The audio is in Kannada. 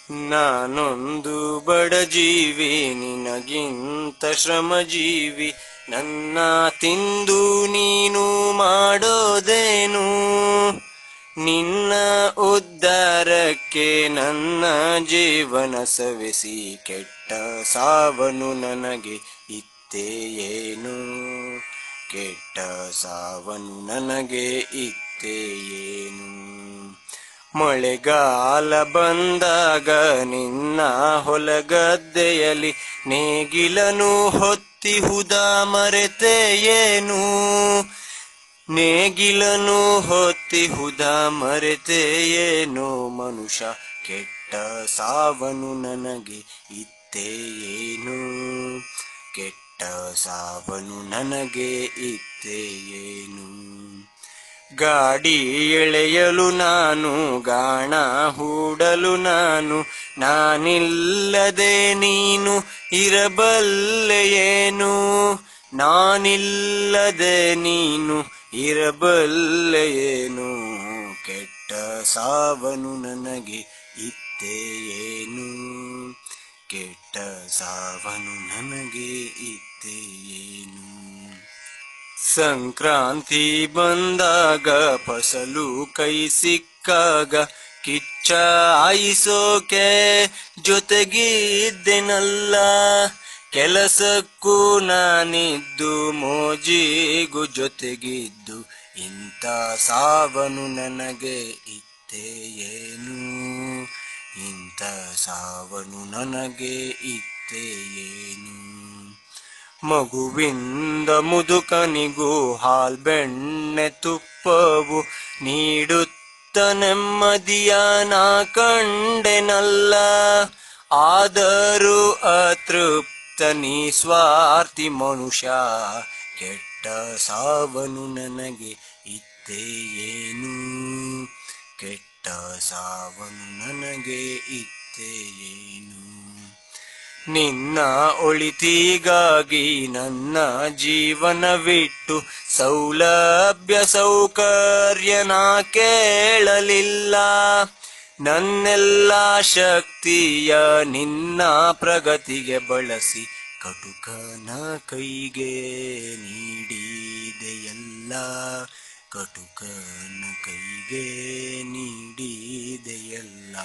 ನಾನೊಂದು ಬಡ ಜೀವಿ ನಿನಗಿಂತ ಶ್ರಮಜೀವಿ, ನನ್ನ ತಿಂದು ನೀನು ಮಾಡೋದೇನು? ನಿನ್ನ ಉದ್ಧಾರಕ್ಕೆ ನನ್ನ ಜೀವನ ಸವೆಸಿ ಕೆಟ್ಟ ಸಾವನು ನನಗೆ ಇತ್ತೇ ಏನು? ಕೆಟ್ಟ ಸಾವನು ನನಗೆ ಇತ್ತೇ ಏನು? ಮಳೆಗಾಲ ಬಂದಾಗ ನಿನ್ನ ಹೊಲಗದ್ದೆಯಲ್ಲಿ ನೇಗಿಲನು ಹೊತ್ತಿಹುದ ಮರೆತೆ ಏನು? ನೇಗಿಲನು ಹೊತ್ತಿಹುದ ಮರೆತೆ ಏನು? ಮನುಷ್ಯ ಕೆಟ್ಟ ಸಾವನು ನನಗೆ ಇತ್ತೇ ಏನು? ಕೆಟ್ಟ ಸಾವನು ನನಗೆ ಇತ್ತೇ ಏನು? ಗಾಡಿ ಎಳೆಯಲು ನಾನು, ಗಾಣ ಹೂಡಲು ನಾನು, ನಾನಿಲ್ಲದೆ ನೀನು ಇರಬಲ್ಲೆಯೇನು? ನಾನಿಲ್ಲದೆ ನೀನು ಇರಬಲ್ಲೆಯೇನು? ಕೆಟ್ಟ ಸಾವನು ನನಗೆ ಇತ್ತೇ ಏನು? ಕೆಟ್ಟ ಸಾವನು ನನಗೆ ಇತ್ತೇ ಏನು? ಸಂಕ್ರಾಂತಿ ಬಂದಾಗ ಫಸಲು ಕೈ ಸಿಕ್ಕಾಗ ಕಿಚ್ಚ ಆಯಿಸೋಕೆ ಜೊತೆಗಿದ್ದೆನಲ್ಲ. ಕೆಲಸಕ್ಕೂ ನಾನಿದ್ದು ಮೋಜಿಗೂ ಜೊತೆಗಿದ್ದು ಇಂಥ ಸಾವನು ನನಗೆ ಇತ್ತೇ ಏನು? ಇಂಥ ಸಾವನು ನನಗೆ ಇತ್ತೇ ಏನು? ಮಗುವಿಂದ ಮುದುಕನಿಗೂ ಹಾಲ್ ಬೆಣ್ಣೆ ತುಪ್ಪವು ನೀಡುತ್ತ ನೆಮ್ಮದಿಯ ನಾ ಕಂಡೆನಲ್ಲ. ಆದರೂ ಅತೃಪ್ತ ನಿಸ್ವಾರ್ಥಿ ಮನುಷ್ಯ, ಕೆಟ್ಟ ಸಾವನು ನನಗೆ ಇತ್ತೇ ಏನು? ಕೆಟ್ಟ ಸಾವನು ನನಗೆ ಇತ್ತೇ ಏನು? ನಿನ್ನ ಒಳಿತಿಗಾಗಿ ನನ್ನ ಜೀವನವಿಟ್ಟು ಸೌಲಭ್ಯ ಸೌಕರ್ಯನ ಕೇಳಲಿಲ್ಲ. ನನ್ನೆಲ್ಲ ಶಕ್ತಿಯ ನಿನ್ನ ಪ್ರಗತಿಗೆ ಬಳಸಿ ಕಟುಕನ ಕೈಗೆ ನೀಡಿದೆಯಲ್ಲ. ಕಟುಕನ ಕೈಗೆ ನೀಡಿದೆಯಲ್ಲ.